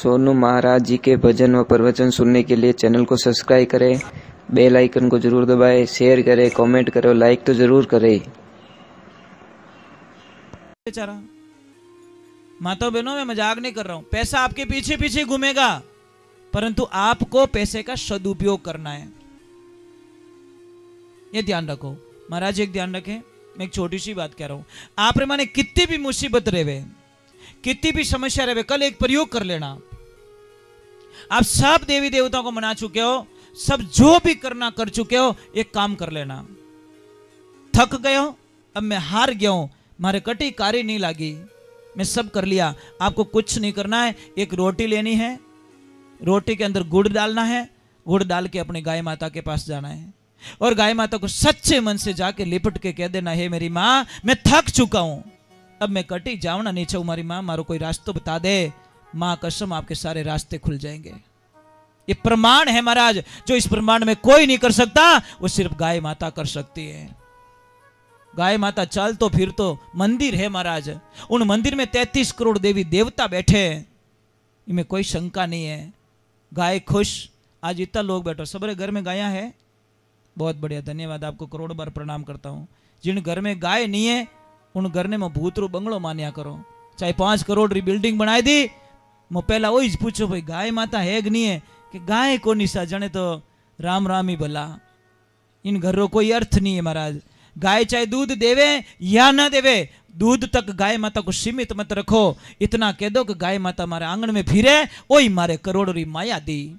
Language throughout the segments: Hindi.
सोनू महाराज जी के भजन व प्रवचन सुनने के लिए चैनल को सब्सक्राइब करें, बेल आइकन को जरूर दबाएं, शेयर करें, कमेंट करें, लाइक तो जरूर करें। बेचारा माता बहनों, मैं मजाक नहीं कर रहा हूं। पैसा आपके पीछे पीछे घूमेगा, परंतु आपको पैसे का सदुपयोग करना है, ये ध्यान रखो। महाराज एक ध्यान रखें, मैं एक छोटी सी बात कह रहा हूं। आप रे माने कितनी भी मुसीबत रहे, कितनी भी समस्या रहे, कल एक प्रयोग कर लेना। आप सब देवी देवताओं को मना चुके हो, सब जो भी करना कर चुके हो, एक काम कर लेना। थक गए हो, अब मैं हार गया हूं, मारे कटी कारी नहीं लगी, मैं सब कर लिया। आपको कुछ नहीं करना है, एक रोटी लेनी है, रोटी के अंदर गुड़ डालना है, गुड़ डाल के अपनी गाय माता के पास जाना है और गाय माता को सच्चे मन से जाके लिपट के कह देना, हे मेरी माँ, मैं थक चुका हूं, अब मैं कटी जाऊं ना नीचे, मारी माँ मारो कोई रास्ता बता दे। माँ कसम आपके सारे रास्ते खुल जाएंगे। ये प्रमाण है महाराज, जो इस प्रमाण में कोई नहीं कर सकता, वो सिर्फ गाय माता कर सकती है। गाय माता चल तो फिर तो मंदिर है महाराज, उन मंदिर में 33 करोड़ देवी देवता बैठे, इनमें कोई शंका नहीं है। गाय खुश, आज इतना लोग बैठो, सबरे घर में गाया है, बहुत बढ़िया, धन्यवाद, आपको करोड़ बार प्रणाम करता हूं। जिन घर में गाय नहीं है, उन घर ने मैं भूतरू बंगलो मान्या करो, चाहे 5 करोड़ री बिल्डिंग बनाई दी, मैं पहला वही पूछो भाई गाय माता है कि नहीं है, कि गाय को निशा जने तो राम राम ही भला। इन घरों कोई अर्थ नहीं है महाराज। गाय चाहे दूध देवे या ना देवे, दूध तक गाय माता को सीमित मत रखो। इतना कह दो कि गाय माता मारे आंगन में फिरे, ओही मारे करोड़ री माया दी,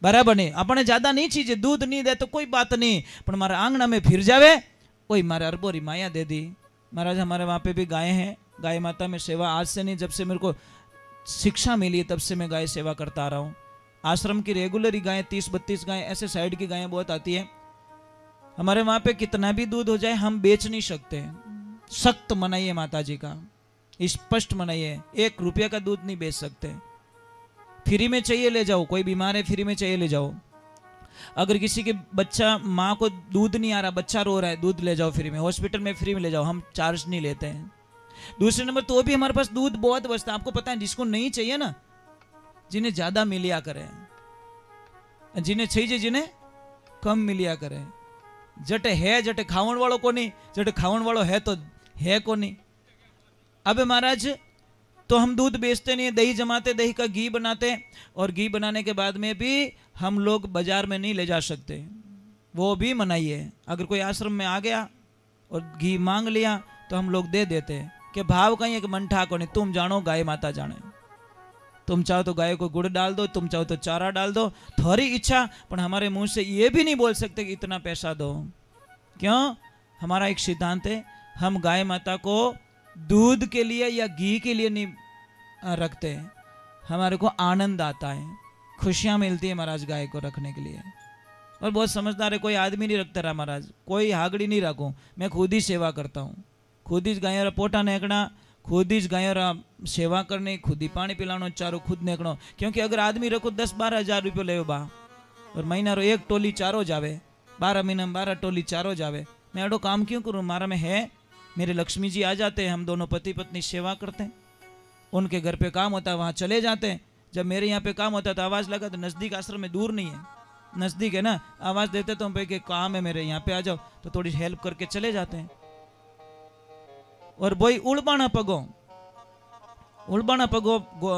बराबर नहीं। अपने ज्यादा नहीं चाहिए, दूध नहीं दे तो कोई बात नहीं, पर हमारे आंगना में फिर जावे, वही मारे अरबों री माया दे दी। महाराज हमारे वहां पे भी गाय हैं, गाय माता में सेवा आज से नहीं, जब से मेरे को शिक्षा मिली है तब से मैं गाय सेवा करता आ रहा हूँ। आश्रम की रेगुलर ही गायें 30-32 गायें, ऐसे साइड की गायें बहुत आती है। हमारे वहां पे कितना भी दूध हो जाए हम बेच नहीं सकते, सख्त मनाही है माता जी का, स्पष्ट मनाही है, 1 रुपया का दूध नहीं बेच सकते। फ्री में चाहिए ले जाओ, कोई बीमार है फ्री में चाहिए ले जाओ। अगर किसी के बच्चा, माँ को दूध नहीं आ रहा, बच्चा रो रहा है, दूध ले जाओ फ्री में, हॉस्पिटल में फ्री में ले जाओ, हम चार्ज नहीं लेते हैं। दूसरे नंबर तो भी हमारे पास दूध बहुत बचता है, आपको पता है, जिसको नहीं चाहिए ना, जिन्हें ज्यादा मिलिया करे, जिन्हें चाहिए जिन्हें कम मिलिया करे। जटे है जटे खावन वालों को नहीं, जटे खावन वालों है तो है को नहीं। अब महाराज तो हम दूध बेचते नहीं, दही जमाते, दही का घी बनाते, और घी बनाने के बाद में भी हम लोग बाजार में नहीं ले जा सकते, वो भी मनाही है। अगर कोई आश्रम में आ गया और घी मांग लिया तो हम लोग दे देते हैं कि भाव कहीं एक मंठा को नहीं, तुम जानो गाय माता जाने। तुम चाहो तो गाय को गुड़ डाल दो, तुम चाहो तो चारा डाल दो, थोड़ी इच्छा, पर हमारे मुंह से ये भी नहीं बोल सकते कि इतना पैसा दो। क्यों? हमारा एक सिद्धांत है, हम गाय माता को दूध के लिए या घी के लिए नहीं रखते हैं, हमारे को आनंद आता है, खुशियां मिलती है महाराज गाय को रखने के लिए। और बहुत समझदार है, कोई आदमी नहीं रखता रहा महाराज, कोई हागड़ी नहीं रखूं, मैं खुद ही सेवा करता हूँ, खुद ही गायों पोटा नेकना, खुद ही गायों सेवा करनी, खुद ही पानी पिलानो, चारो खुद नेकनो। क्योंकि अगर आदमी रखो 10-12 हज़ार रुपये ले बा, और महीना रो 1 टोली चारो जावे, 12 महीना में 12 टोली चारो जावे, मैं एडो काम क्यों करूँ? मारा में है, मेरे लक्ष्मी जी आ जाते हैं, हम दोनों पति पत्नी सेवा करते हैं, उनके घर पे काम होता है वहाँ चले जाते हैं, जब मेरे यहाँ पे काम होता है तो आवाज़ लगा, तो नज़दीक आश्रम में, दूर नहीं है, नज़दीक है ना, आवाज़ देते तो हम पे काम है मेरे यहाँ पे आ जाओ, तो थोड़ी हेल्प करके चले जाते हैं। और वही उड़बाना पगो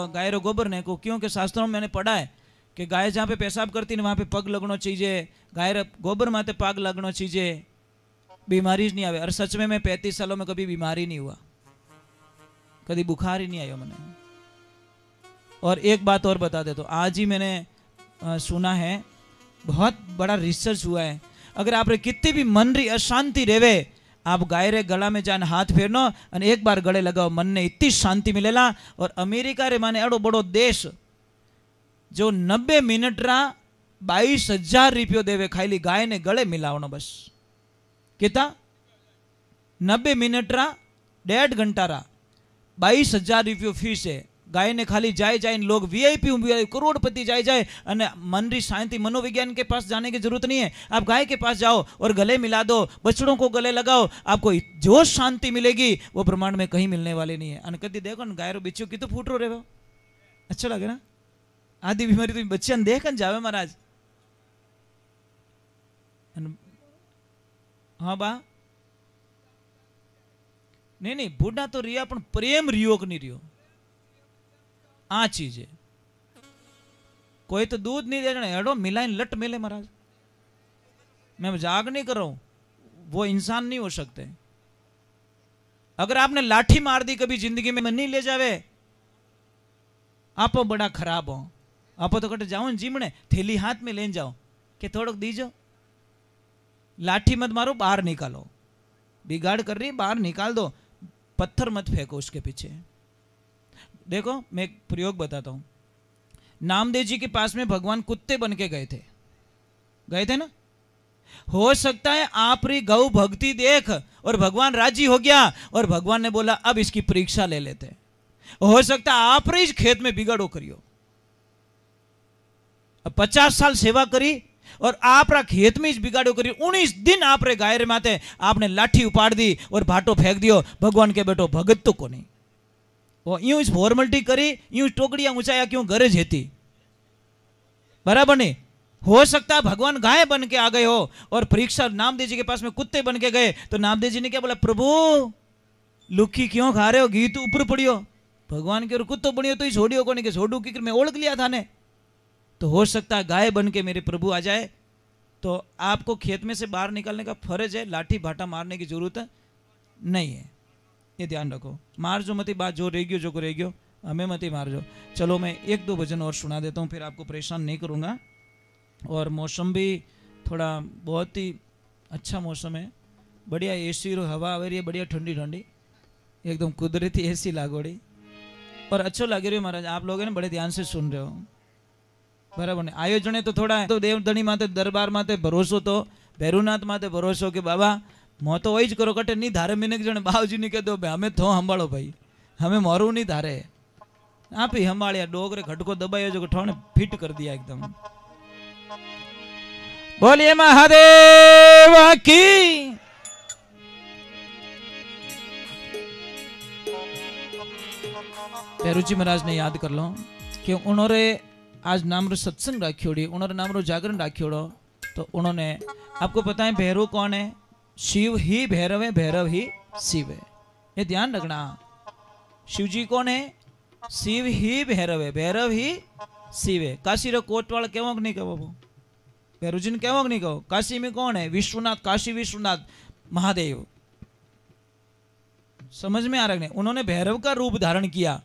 गाय रो गोबर ने को, क्योंकि शास्त्रों में मैंने पढ़ा है कि गाय जहाँ पे पेशाब करती है वहाँ पे पग लगना चाहिए, गाय गोबर माते पग लगना चाहिए, बीमारी नहीं आवे। और सच में मैं 35 सालों में कभी बीमारी नहीं हुआ, कभी बुखार ही नहीं आया मैंने। और एक बात और बता दे, तो आज ही मैंने सुना है, बहुत बड़ा रिसर्च हुआ है, अगर आप कितनी भी मन री अशांति रेवे, आप गाय रे गला में जान हाथ फेरनो और एक बार गले लगाओ, मन ने इतनी शांति मिलेला। और अमेरिका रे माने एडो बड़ो देश जो 90 मिनट रा 22,000 रुपयो देवे खाली गाय ने गले मिलावनो, बस कितना 90 मिनट रा 1.5 घंटा रा 22,000 रुपयो फीस है। गाय ने खाली जाए जाए लोग वीआईपी करोड़पति जाए जाए, मन री शांति, मनोविज्ञान के पास जाने की जरूरत नहीं है, आप गाय के पास जाओ और गले मिला दो, बछड़ों को गले लगाओ, आपको जो शांति मिलेगी वो ब्रह्मांड में कहीं मिलने वाली नहीं है। अन कदी देखो गाय रो बिच्छू की तो फूट रो रहे, अच्छा लगे ना? आधी बीमारी तो बच्चे देख जावे महाराज। हाँ बा नहीं नहीं बूढ़ा तो रिया पण प्रेम रियो कि नहीं रियो, आ चीज है। कोई तो दूध नहीं दे हेडो मिलाइन लट मिले महाराज। मैं मजाक नहीं कर रहा हूं, वो इंसान नहीं हो सकते। अगर आपने लाठी मार दी कभी जिंदगी में नहीं ले जावे, आप बड़ा खराब हो। आप तो कटे जाओ जीमने थैली हाथ में लेन जाओ कि थोड़क दीजो, लाठी मत मारो, बाहर निकालो। बिगाड़ कर रही बाहर निकाल दो, पत्थर मत फेंको उसके पीछे। देखो मैं एक प्रयोग बताता हूं। नामदेव जी के पास में भगवान कुत्ते बन के गए थे ना। हो सकता है आप री गौ भक्ति देख और भगवान राजी हो गया और भगवान ने बोला अब इसकी परीक्षा ले लेते। हो सकता है आप री खेत में बिगाड़ो करियो, 50 साल सेवा करी और आप रा खेत में इस बिगाड़ो करी। 19 दिन आप रे गाय रे माते आपने लाठी उपाड़ दी और भाटो फेंक दियो। भगवान के बेटो भगत तो को नहीं, वो यूं इस फॉर्मेलिटी करी, यूं टोकड़ियां ऊंचाया क्यों गरज हेती, बराबर नहीं। हो सकता है भगवान गाय बन के आ गए हो और परीक्षा नामदेव जी के पास में कुत्ते बन के गए तो नामदेव जी ने क्या बोला, प्रभु लुखी क्यों खा रहे हो, घी तो ऊपर पड़ियो। भगवान के कुत्तो बनियो तो ही छोड़ियो को नहीं कि छोड़ू की मैं ओढ़ लिया था ने। तो हो सकता है गाय बन के मेरे प्रभु आ जाए तो आपको खेत में से बाहर निकालने का फर्ज है, लाठी भाटा मारने की जरूरत नहीं है। ये ध्यान रखो, मार जो मती बात जो रहेगी जो को रहेगी हमें मती मार जो। चलो मैं 1-2 भजन और सुना देता हूँ, फिर आपको परेशान नहीं करूँगा। और मौसम भी थोड़ा बहुत ही अच्छा मौसम है, बढ़िया एसी हवा आ रही है, बढ़िया ठंडी ठंडी एकदम कुदरती एसी लागोड़ी और अच्छो लग रही है महाराज। आप लोग बड़े ध्यान से सुन रहे हो, बराबर ने। आयोजन तो थोड़ा तो देवधनी माते दरबार माते भरोसो तो भैरुनाथ माते भरोसो के बाबा मो तो वही करो कटे नहीं धारे मिनक जने बाबूजी ने कह दो हमें थो संभालो भाई, हमें मोरू नहीं धारे, आप ही संभालिया। डोगरे घटको दबायो जो ठोने फिट कर दिया एकदम। बोलिए महादेव की। पेरुजी महाराज ने याद कर लो कि उन्होंने आज नाम रो सत्संग राखियोड़ी, उन्होंने नाम रो जागरण राखियोड़ो। तो उन्होंने आपको पता है भैरव कौन है, शिव ही भैरव है, भैरव ही शिव है, ये ध्यान रखना। शिव जी कौन है, शिव ही भैरव है, भैरव ही शिव है। काशी रो कोटवाल केवो नहीं कहो, भैरव जी ने केवो नहीं कहो। काशी में कौन है, विश्वनाथ, काशी विश्वनाथ महादेव। समझ में आ रहा है, उन्होंने भैरव का रूप धारण किया